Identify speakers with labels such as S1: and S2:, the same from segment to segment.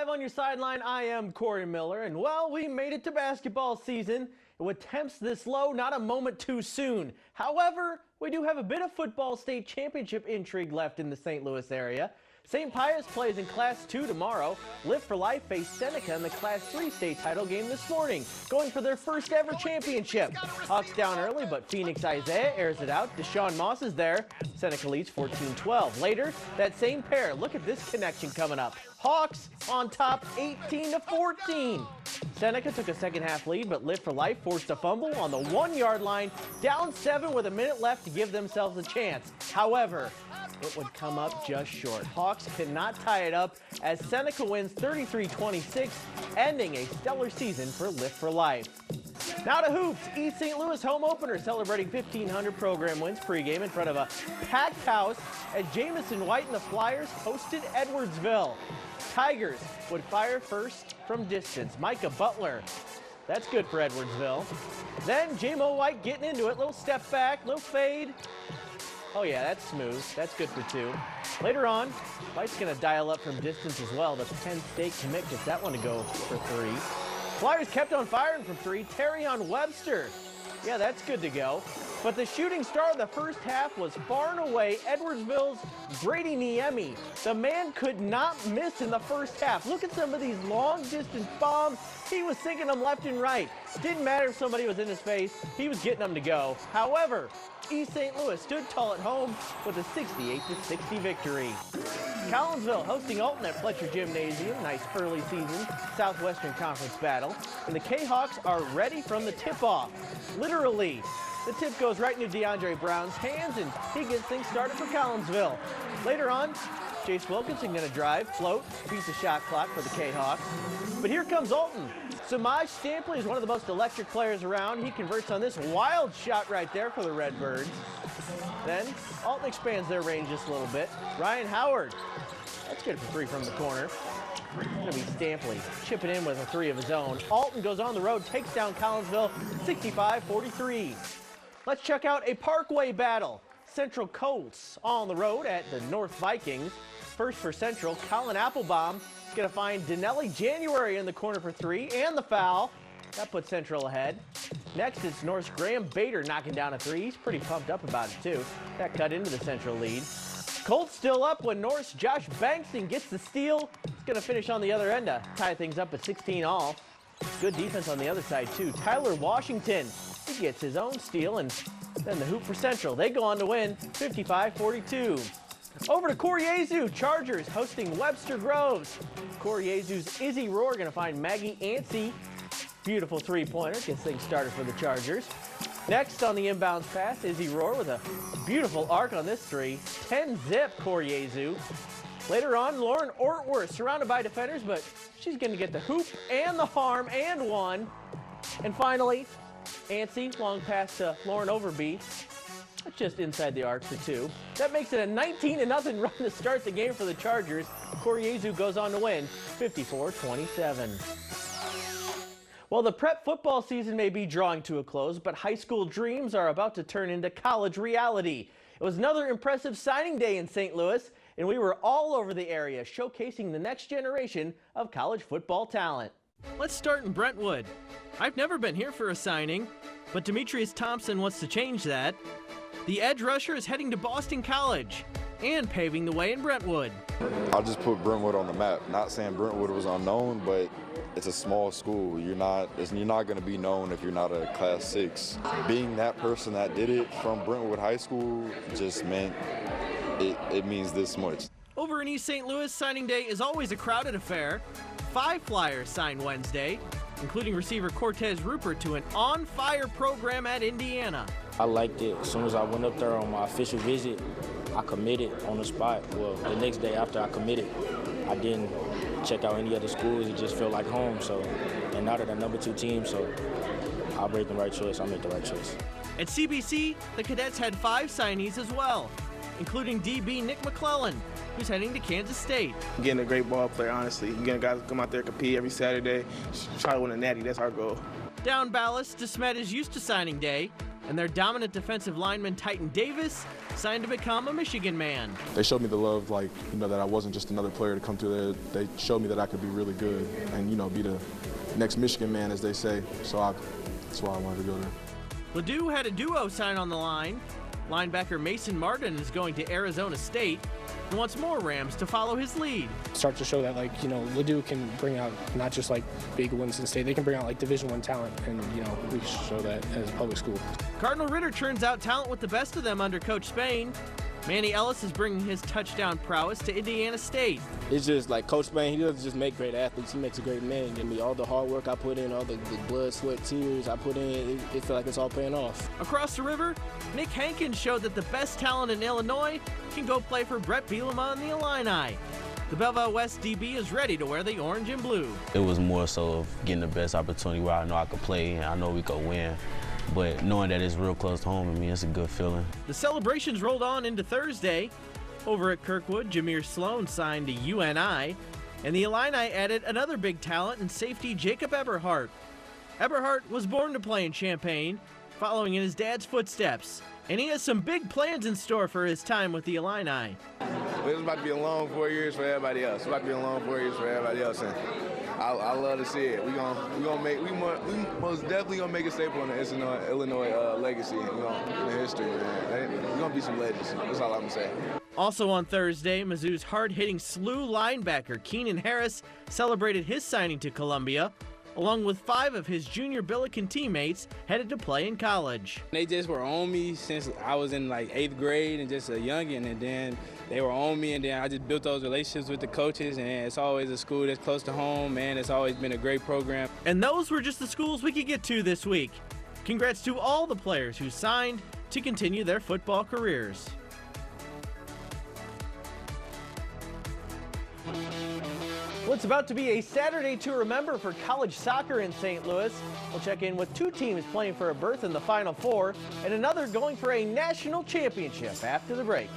S1: Live on your sideline, I am Corey Miller, and well, we made it to basketball season. With temps this low, not a moment too soon. However, we do have a bit of football state championship intrigue left in the St. Louis area. St. Pius plays in Class 2 tomorrow. Live for Life faced Seneca in the Class 3 state title game this morning, going for their first ever championship. Hawks down early, but Phoenix Isaiah airs it out. Deshaun Moss is there. Seneca leads 14-12. Later, that same pair. Look at this connection coming up. Hawks on top 18-14. Seneca took a second half lead, but Live for Life forced a fumble on the 1-yard line, down 7 with a minute left to give themselves a chance. However, it would come up just short. Hawks cannot tie it up as Seneca wins 33-26, ending a stellar season for Live for Life. Now to hoops. East St. Louis home opener celebrating 1,500 program wins pregame in front of a packed house as Jamison White and the Flyers hosted Edwardsville. Tigers would fire first from distance. Micah Butler. That's good for Edwardsville. Then J-Mo White getting into it. Little step back, little fade. Oh yeah, that's smooth. That's good for 2. Later on, White's going to dial up from distance as well. The Penn State commit gets that one to go for 3. Flyers kept on firing from 3. Terrion Webster. Yeah, that's good to go. But the shooting star of the first half was far and away Edwardsville's Brady Niemi. The man could not miss in the first half. Look at some of these long-distance bombs. He was sinking them left and right. Didn't matter if somebody was in his face. He was getting them to go. However, East St. Louis stood tall at home with a 68-60 victory. Collinsville hosting Alton at Fletcher Gymnasium. Nice early season Southwestern Conference battle. And the K-Hawks are ready from the tip-off. Literally. The tip goes right into DeAndre Brown's hands, and he gets things started for Collinsville. Later on, Chase Wilkinson going to drive, float, beat the shot clock for the K-Hawks. But here comes Alton. Samaj Stampley is one of the most electric players around. He converts on this wild shot right there for the Redbirds. Then Alton expands their range just a little bit. Ryan Howard, that's good for 3 from the corner. It's going to be Stampley chipping in with a 3 of his own. Alton goes on the road, takes down Collinsville 65-43. Let's check out a Parkway battle. Central Colts on the road at the North Vikings. First for Central, Colin Applebaum is going to find Denelli January in the corner for 3 and the foul. That puts Central ahead. Next, it's North's Graham Bader knocking down a 3. He's pretty pumped up about it, too. That cut into the Central lead. Colts still up when North's Josh Bankston gets the steal. He's going to finish on the other end to tie things up at 16 all. Good defense on the other side, too. Tyler Washington, he gets his own steal, and then the hoop for Central. They go on to win 55-42. Over to Koryezu. Chargers hosting Webster Groves. Koryezu's Izzy Rohr going to find Maggie Anstey. Beautiful 3-pointer. Gets things started for the Chargers. Next on the inbounds pass, Izzy Rohr with a beautiful arc on this 3. 10-zip Koryezu. Later on, Lauren Ortworth surrounded by defenders, but she's going to get the hoop and the harm and 1. And finally, Anstey, long pass to Lauren Overby. Just inside the arc for 2. That makes it a 19-0 run to start the game for the Chargers. Koryezu goes on to win 54-27. Well, the prep football season may be drawing to a close, but high school dreams are about to turn into college reality. It was another impressive signing day in St. Louis, and we were all over the area showcasing the next generation of college football talent.
S2: Let's start in Brentwood. I've never been here for a signing, but Demetrius Thompson wants to change that. The edge rusher is heading to Boston College and paving the way in Brentwood.
S3: I just put Brentwood on the map. Not saying Brentwood was unknown, but it's a small school. You're not going to be known if you're not a Class 6. Being that person that did it from Brentwood High School just meant it means this much.
S2: Over in East St. Louis, signing day is always a crowded affair. 5 Flyers signed Wednesday, including receiver Cortez Rupert to an on-fire program at Indiana.
S4: I liked it. As soon as I went up there on my official visit, I committed on the spot. Well, the next day after I committed, I didn't check out any other schools. It just felt like home. And now that I'm number 2 team, so I'll make the right choice. I'll make the right choice.
S2: At CBC, the Cadets had 5 signees as well, including DB Nick McClellan, who's heading to Kansas State.
S5: Getting a great ball player, honestly. Getting guys to come out there and compete every Saturday, try to win a natty. That's our goal.
S2: Down Ballast, DeSmet is used to signing day. And their dominant defensive lineman Titan Davis signed to become a Michigan man.
S6: They showed me the love, that I wasn't just another player to come through there. They showed me that I could be really good and, be the next Michigan man, as they say. So that's why I wanted to go there.
S2: Ladue had a duo sign on the line. Linebacker Mason Martin is going to Arizona State and wants more Rams to follow his lead.
S7: Start to show that, Ladue can bring out not just, big Winston State. They can bring out, Division I talent, and, we show that as a public school.
S2: Cardinal Ritter turns out talent with the best of them under Coach Spain. Manny Ellis is bringing his touchdown prowess to Indiana State.
S4: It's just Coach Spain, he doesn't just make great athletes, he makes a great man. And all the hard work I put in, all the blood, sweat, tears I put in, it feels like it's all paying off.
S2: Across the river, Nick Hankins showed that the best talent in Illinois can go play for Brett Bielema and the Illini. The Belleville West DB is ready to wear the orange and blue.
S8: It was more so of getting the best opportunity where I know I could play and I know we could win. But knowing that it's real close to home, it's a good feeling.
S2: The celebrations rolled on into Thursday. Over at Kirkwood, Jameer Sloan signed to UNI, and the Illini added another big talent in safety Jacob Eberhardt. Eberhardt was born to play in Champaign, following in his dad's footsteps, and he has some big plans in store for his time with the Illini.
S5: It's about to be a long 4 years for everybody else. It's about to be a long 4 years for everybody else, and I love to see it. We most definitely gonna make a staple in the Illinois legacy and in the history, man. We're gonna be some legends. That's all I'm gonna say.
S2: Also on Thursday, Mizzou's hard-hitting SLU linebacker Keenan Harris celebrated his signing to Columbia, along with 5 of his junior Billiken teammates headed to play in college.
S9: They just were on me since I was in 8th grade and just a youngin', and then they were on me, and then I just built those relationships with the coaches, and it's always a school that's close to home, man. It's always been a great program.
S2: And those were just the schools we could get to this week. Congrats to all the players who signed to continue their football careers.
S1: Well, it's about to be a Saturday to remember for college soccer in St. Louis. We'll check in with 2 teams playing for a berth in the Final Four and another going for a national championship after the break.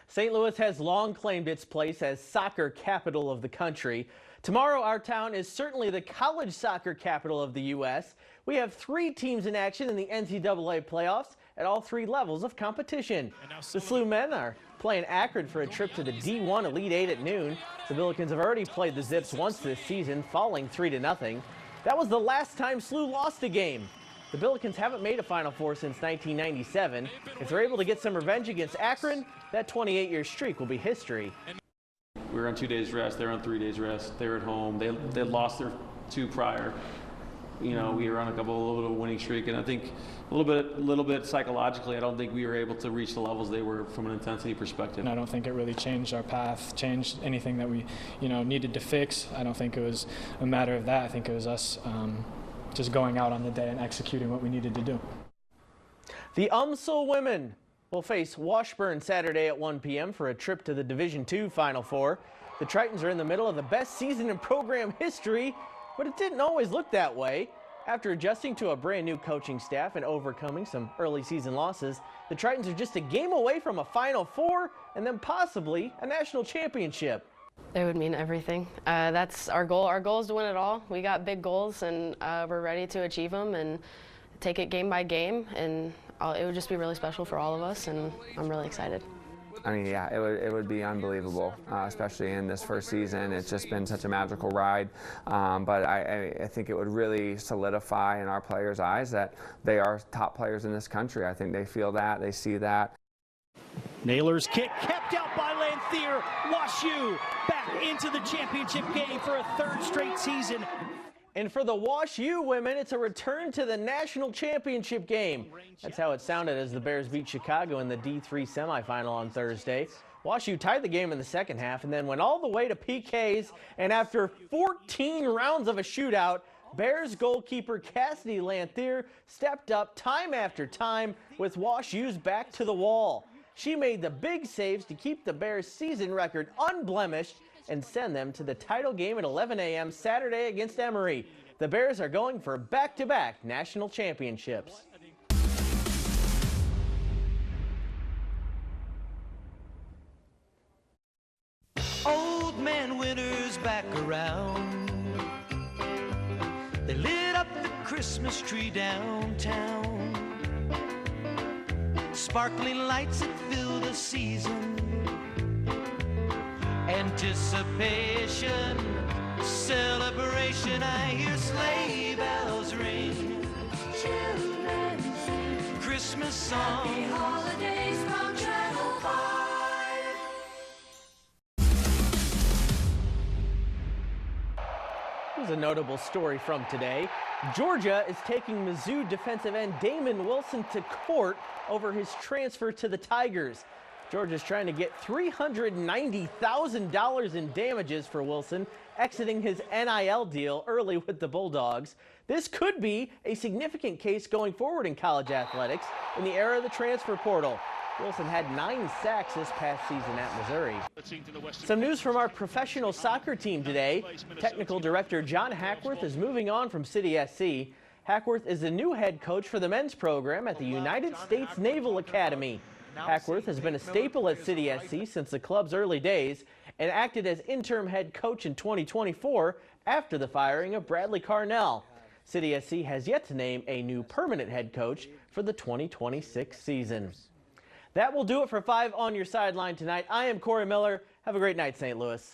S1: St. Louis has long claimed its place as soccer capital of the country. Tomorrow, our town is certainly the college soccer capital of the U.S. We have 3 teams in action in the NCAA playoffs at all 3 levels of competition. The SLU men are playing Akron for a trip to the D1 Elite 8 at noon. The Billikens have already played the Zips once this season, falling 3-0. That was the last time SLU lost a game. The Billikens haven't made a Final Four since 1997. If they're able to get some revenge against Akron, that 28-year streak will be history.
S10: We were on 2 days rest. They were on 3 days rest. They were at home. They lost their 2 prior. We were on a little bit of a winning streak, and I think a little bit psychologically, I don't think we were able to reach the levels they were from an intensity perspective.
S7: And I don't think it really changed our path, changed anything that we, needed to fix. I don't think it was a matter of that. I think it was us just going out on the day and executing what we needed to do.
S1: The UMSL women will face Washburn Saturday at 1 p.m. for a trip to the Division II Final Four. The Tritons are in the middle of the best season in program history, but it didn't always look that way. After adjusting to a brand new coaching staff and overcoming some early season losses, the Tritons are just a game away from a Final Four and then possibly a national championship.
S11: It would mean everything. That's our goal. Our goal is to win it all. We got big goals, and we're ready to achieve them and take it game by game. And it would just be really special for all of us, and I'm really excited.
S12: I mean, yeah, it would be unbelievable, especially in this first season. It's just been such a magical ride. But I think it would really solidify in our players' eyes that they are top players in this country. I think they feel that, they see that.
S13: Naylor's kick kept out by Lanthier. WashU back into the championship game for a 3rd straight season.
S1: And for the WashU women, it's a return to the national championship game. That's how it sounded as the Bears beat Chicago in the D3 semifinal on Thursday. WashU tied the game in the second half and then went all the way to PKs. And after 14 rounds of a shootout, Bears goalkeeper Cassidy Lanthier stepped up time after time with WashU's back to the wall. She made the big saves to keep the Bears' season record unblemished and send them to the title game at 11 a.m. Saturday against Emory. The Bears are going for back-to-back national championships.
S13: Old Man Winters
S14: back around. They lit up the Christmas tree downtown. Sparkling lights that fill the season. Anticipation, celebration, I hear sleigh bells ring. Children sing Christmas songs. Happy holidays from Channel 5.
S1: Here's a notable story from today. Georgia is taking Mizzou defensive end Damon Wilson to court over his transfer to the Tigers. Georgia's trying to get $390,000 in damages for Wilson exiting his NIL deal early with the Bulldogs. This could be a significant case going forward in college athletics in the era of the transfer portal. Wilson had 9 sacks this past season at Missouri. Some news from our professional soccer team today. Technical director John Hackworth is moving on from City SC. Hackworth is the new head coach for the men's program at the United States Naval Academy. Hackworth has been a staple at City SC since the club's early days and acted as interim head coach in 2024 after the firing of Bradley Carnell. City SC has yet to name a new permanent head coach for the 2026 season. That will do it for 5 on your sideline tonight. I am Corey Miller. Have a great night, St. Louis.